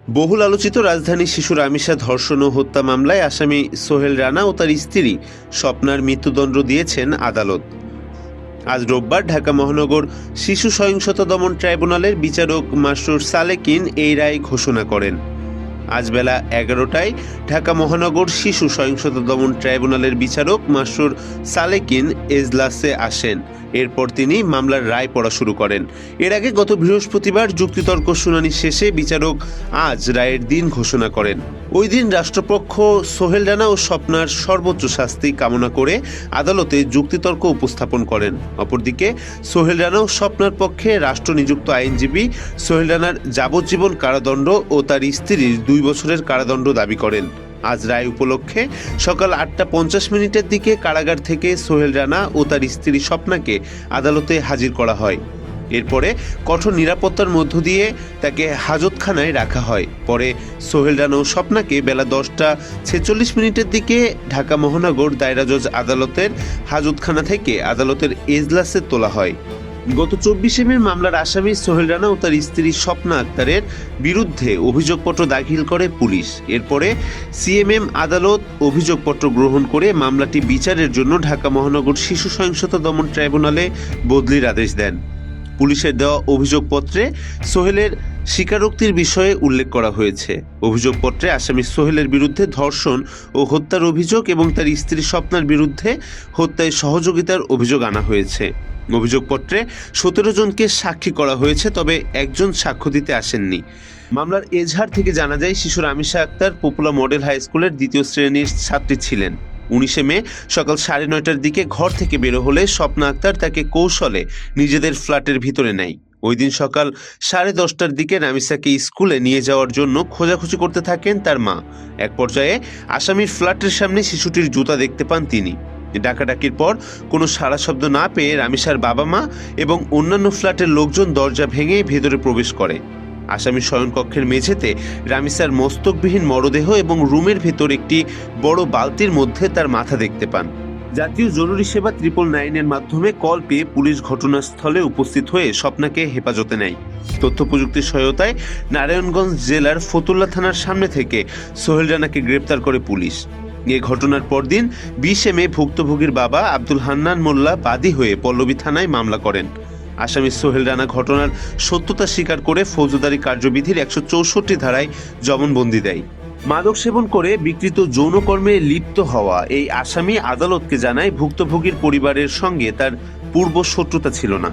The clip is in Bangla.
বহুল আলোচিত রাজধানী শিশু রামিসা ধর্ষণ ও হত্যা মামলায় আসামি সোহেল রানা ও তার স্ত্রী স্বপ্নার মৃত্যুদণ্ড দিয়েছেন আদালত। আজ রোববার ঢাকা মহানগর শিশু সহিংসতা দমন ট্রাইব্যুনালের বিচারক মাসরুর সালেকিন এই রায় ঘোষণা করেন। আজ বেলা 11টায় ঢাকা মহানগর শিশু সহিংসতা দমন ট্রাইব্যুনালের বিচারক মাসরুর সালেকিন এজলাসে আসেন। এরপর তিনি মামলার রায় পড়া শুরু করেন। এর আগে গত বৃহস্পতিবার যুক্তিতর্ক শুনানি শেষে বিচারক আজ রায়ের দিন ঘোষণা করেন। ওই দিন রাষ্ট্রপক্ষ সোহেল রানা ও স্বপ্নার সর্বোচ্চ শাস্তি কামনা করে আদালতে যুক্তিতর্ক উপস্থাপন করেন। অপরদিকে সোহেল রানা ও স্বপ্নার পক্ষে রাষ্ট্রনিযুক্ত আইনজীবী সোহেল রানার যাবজ্জীবন কারাদণ্ড ও তার স্ত্রীর 2 বছরের কারাদণ্ড দাবি করেন। আজ রায় উপলক্ষে সকাল 8:50 দিকে কারাগার থেকে সোহেল রানা ও তার স্ত্রী স্বপ্নাকে আদালতে হাজির করা হয়। এরপরে কঠোর নিরাপত্তার মধ্য দিয়ে তাকে হাজতখানায় রাখা হয়। পরে সোহেল রানা ও স্বপ্নাকে বেলা 10:46 দিকে ঢাকা মহানগর দায়রা জজ আদালতের হাজতখানা থেকে আদালতের এজলাসে তোলা হয়। গত 24 মে মামলার আসামি সোহেল রানা ও তার স্ত্রী স্বপ্না আক্তারের বিরুদ্ধে অভিযোগপত্র দাখিল করে পুলিশ। এরপরে সিএমএম আদালত অভিযোগপত্র গ্রহণ করে মামলাটি বিচারের জন্য ঢাকা মহানগর শিশু সহিংসতা দমন ট্রাইব্যুনালে বদলির আদেশ দেন। পুলিশের দেওয়া অভিযোগপত্রে সোহেলের স্বীকারোক্তির বিষয়ে উল্লেখ করা হয়েছে। অভিযোগপত্রে আসামি সোহেলের বিরুদ্ধে ধর্ষণ ও হত্যার অভিযোগ এবং তার স্ত্রী স্বপ্নার বিরুদ্ধে হত্যায় সহযোগিতার অভিযোগ আনা হয়েছে। অভিযোগপত্রে 17 জনকে সাক্ষী করা হয়েছে, তবে একজন সাক্ষ্য দিতে আসেননি। মামলার এজাহার থেকে জানা যায় শিশু Ramisa Akhtar popular model high স্কুলের 2য় শ্রেণীর ছাত্রী ছিলেন। 19 মে সকাল 9:30টার দিকে ঘর থেকে বের হলে স্বপ্না আক্তার তাকে কৌশলে নিজেদের ফ্ল্যাটের ভিতরে নেয়। ওই দিন সকাল 10:30টার দিকে রামিসাকে স্কুলে নিয়ে যাওয়ার জন্য খোঁজাখুঁজি করতে থাকেন তার মা। এক পর্যায়ে আসামির ফ্ল্যাটের সামনে শিশুটির জুতা দেখতে পান তিনি। ডাকাডাকির পর কোনো সাড়া শব্দ না পেয়ে রামিসার বাবা মা এবং অন্যান্য ফ্ল্যাটের লোকজন দরজা ভেঙে ভেতরে প্রবেশ করে। আসামির শয়নকক্ষের মেঝেতে রামিসার মস্তকবিহীন মরদেহ এবং রুমের ভেতর একটি বড় বালতির মধ্যে তার মাথা দেখতে পান। জাতীয় জরুরি সেবা 999-এর মাধ্যমে কল পেয়ে পুলিশ ঘটনাস্থলে উপস্থিত হয়ে স্বপ্নাকে হেফাজতে নেয়। তথ্য প্রযুক্তির সহায়তায় নারায়ণগঞ্জ জেলার ফতুল্লা থানার সামনে থেকে সোহেল রানাকে গ্রেপ্তার করে পুলিশ। এ ঘটনার পরদিন 20 মে ভুক্তভোগীর বাবা আব্দুল হান্নান মোল্লা বাদী হয়ে পল্লবী থানায় মামলা করেন। আসামি সোহেল রানা ঘটনার সত্যতা স্বীকার করে ফৌজদারি কার্যবিধির 164 ধারায় জবানবন্দি দেয়। মাদক সেবন করে বিকৃত যৌনকর্মে লিপ্ত হওয়া এই আসামি আদালতকে জানায় ভুক্তভোগীর পরিবারের সঙ্গে তার পূর্ব শত্রুতা ছিল না।